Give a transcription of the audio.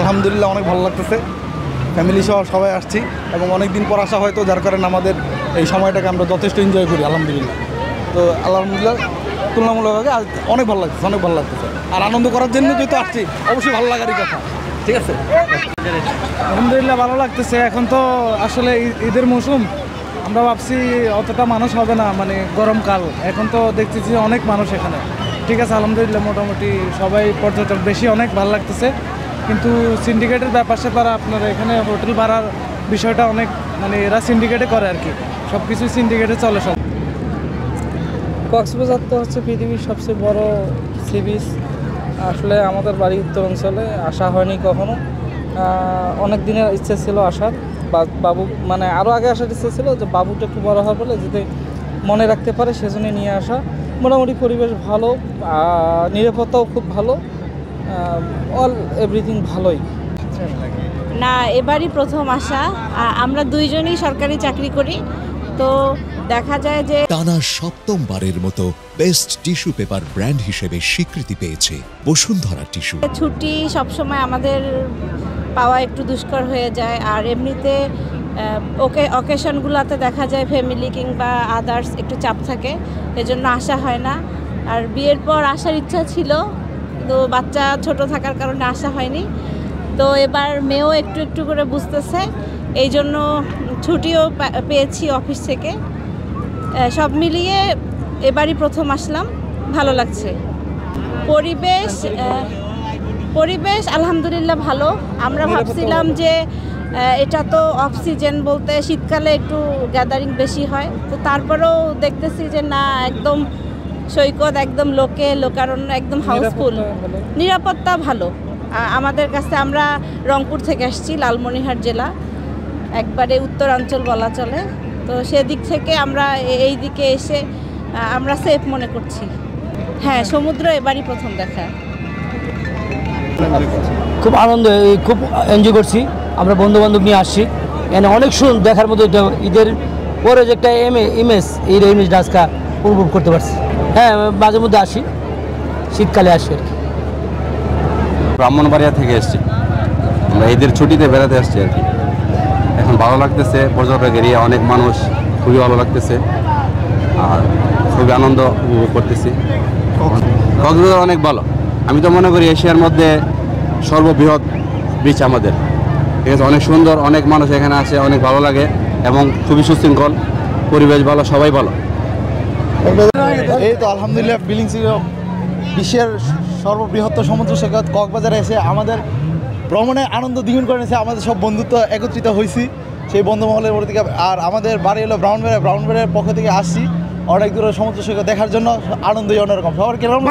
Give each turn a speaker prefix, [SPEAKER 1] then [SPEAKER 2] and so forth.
[SPEAKER 1] আলহামদুলিল্লাহ অনেক ভালো লাগতেছে, ফ্যামিলি সহ সবাই আসছি এবং অনেক দিন পর আসা হয়তো, যার কারণে আমাদের এই সময়টাকে আমরা যথেষ্ট এনজয় করি আলহামদুলিল্লাহ। তো আলহামদুলিল্লাহ তুলনামূলকভাবে অনেক ভালো লাগতেছে, অনেক ভালো লাগতেছে। আর আনন্দ করার জন্য যেহেতু আসছি, অবশ্যই ভালো লাগারই কথা। ঠিক আছে,
[SPEAKER 2] আলহামদুলিল্লাহ ভালো লাগতেছে। এখন তো আসলে ঈদের মৌসুম, আমরা ভাবছি অতটা মানুষ হবে না, মানে গরমকাল, এখন তো দেখতেছি অনেক মানুষ এখানে। ঠিক আছে, আলহামদুলিল্লাহ মোটামুটি সবাই পর্যটক বেশি, অনেক ভালো লাগতেছে। কিন্তু সিন্ডিকেটের ব্যাপার স্যাপার আপনার এখানে হোটেল ভাড়ার বিষয়টা অনেক, মানে এরা সিন্ডিকেটে করে আর কি, সব কিছু সিন্ডিকেটে চলে সব। কক্সবাজার তো হচ্ছে পৃথিবীর সবচেয়ে বড় সি বিচ। আসলে আমাদের বাড়ি উত্তরাঞ্চলে, আসা হয়নি কখনো। অনেক দিনের ইচ্ছে ছিল আসার, বাবু মানে আরও আগে আসার ইচ্ছে ছিল, যে বাবুটা একটু বড় হওয়ার বলে যদি মনে রাখতে পারে সেজন্য নিয়ে আসা। মোটামুটি পরিবেশ ভালো, নিরাপত্তাও খুব ভালো, অল এভরিথিং ভালোই।
[SPEAKER 3] না, এবারই প্রথম আসা। আমরা দুইজনই সরকারি চাকরি করি, তো দেখা যায় যে
[SPEAKER 4] টানা সপ্তমবারের মতো বেস্ট টিস্যু পেপার ব্র্যান্ড হিসেবে স্বীকৃতি পেয়েছে বসুন্ধরা টিস্যু।
[SPEAKER 3] ছুটি সবসময় আমাদের পাওয়া একটু দুষ্কর হয়ে যায়, আর এমনিতে অকেশনগুলোতে দেখা যায় ফ্যামিলি কিংবা আদার্স একটু চাপ থাকে, এজন্য আসা হয় না। আর বিয়ের পর আসার ইচ্ছা ছিল, তো বাচ্চা ছোট থাকার কারণে আসা হয়নি। তো এবার মেয়েও একটু একটু করে বুঝতেছে, এই জন্য ছুটিও পেয়েছি অফিস থেকে। সব মিলিয়ে এবারই প্রথম আসলাম, ভালো লাগছে। পরিবেশ আলহামদুলিল্লাহ ভালো। আমরা ভাবছিলাম যে এটা তো অফ সিজন, বলতে শীতকালে একটু গ্যাদারিং বেশি হয়, তো তারপরেও দেখতেছি যে না, একদম সৈকত, একদম লোকারণ্য, একদম হাউসফুল, নিরাপত্তা ভালো। আমাদের কাছে, আমরা রংপুর থেকে আসছি, লালমনিরহাট জেলা, একবারে উত্তরাঞ্চল বলা চলে। তো সেদিক থেকে আমরা এই দিকে এসে আমরা সেফ মনে করছি। হ্যাঁ, সমুদ্র এবারই প্রথম দেখা।
[SPEAKER 5] খুব আনন্দ, খুব এনজয় করছি। আমরা বন্ধু বান্ধব নিয়ে আসছি, এখানে অনেক দেখার মতো। ঈদের পরে যে একটা ইমেজ, এই ইমেজটা আজকে উপভোগ করতে পারছি। হ্যাঁ, মাঝে মধ্যে আসি, শীতকালে আসি আর কি।
[SPEAKER 6] ব্রাহ্মণবাড়িয়া থেকে এসেছি, আমরা ঈদের ছুটিতে বেড়াতে আসছি আর কি। এখন ভালো লাগতেছে, পর্যটক এরিয়া, অনেক মানুষ, খুবই ভালো লাগতেছে আর খুবই আনন্দ উপভোগ করতেছি। কক্সবাজার অনেক ভালো, আমি তো মনে করি এশিয়ার মধ্যে সর্ববৃহৎ বিচ আমাদের। ঠিক আছে, অনেক সুন্দর, অনেক মানুষ এখানে আসে, অনেক ভালো লাগে এবং খুবই সুশৃঙ্খল, পরিবেশ ভালো, সবাই ভালো।
[SPEAKER 1] এই তো আলহামদুলিল্লাহ, বিশ্বের সর্ববৃহত্তর সমুদ্র সৈকত কক্সবাজারে এসে আমাদের ভ্রমণে আনন্দ দ্বিগুণ করে নিয়েছে। আমাদের সব বন্ধুত্ব একত্রিত হয়েছি সেই বন্ধুমহলের পর থেকে। আর আমাদের বাড়ি হলো ব্রাউনবাড়িয়ার পক্ষ থেকে আসছি অনেক দূরে সমুদ্র সৈকত দেখার জন্য। আনন্দই অন্যরকম। সবার কিরকম?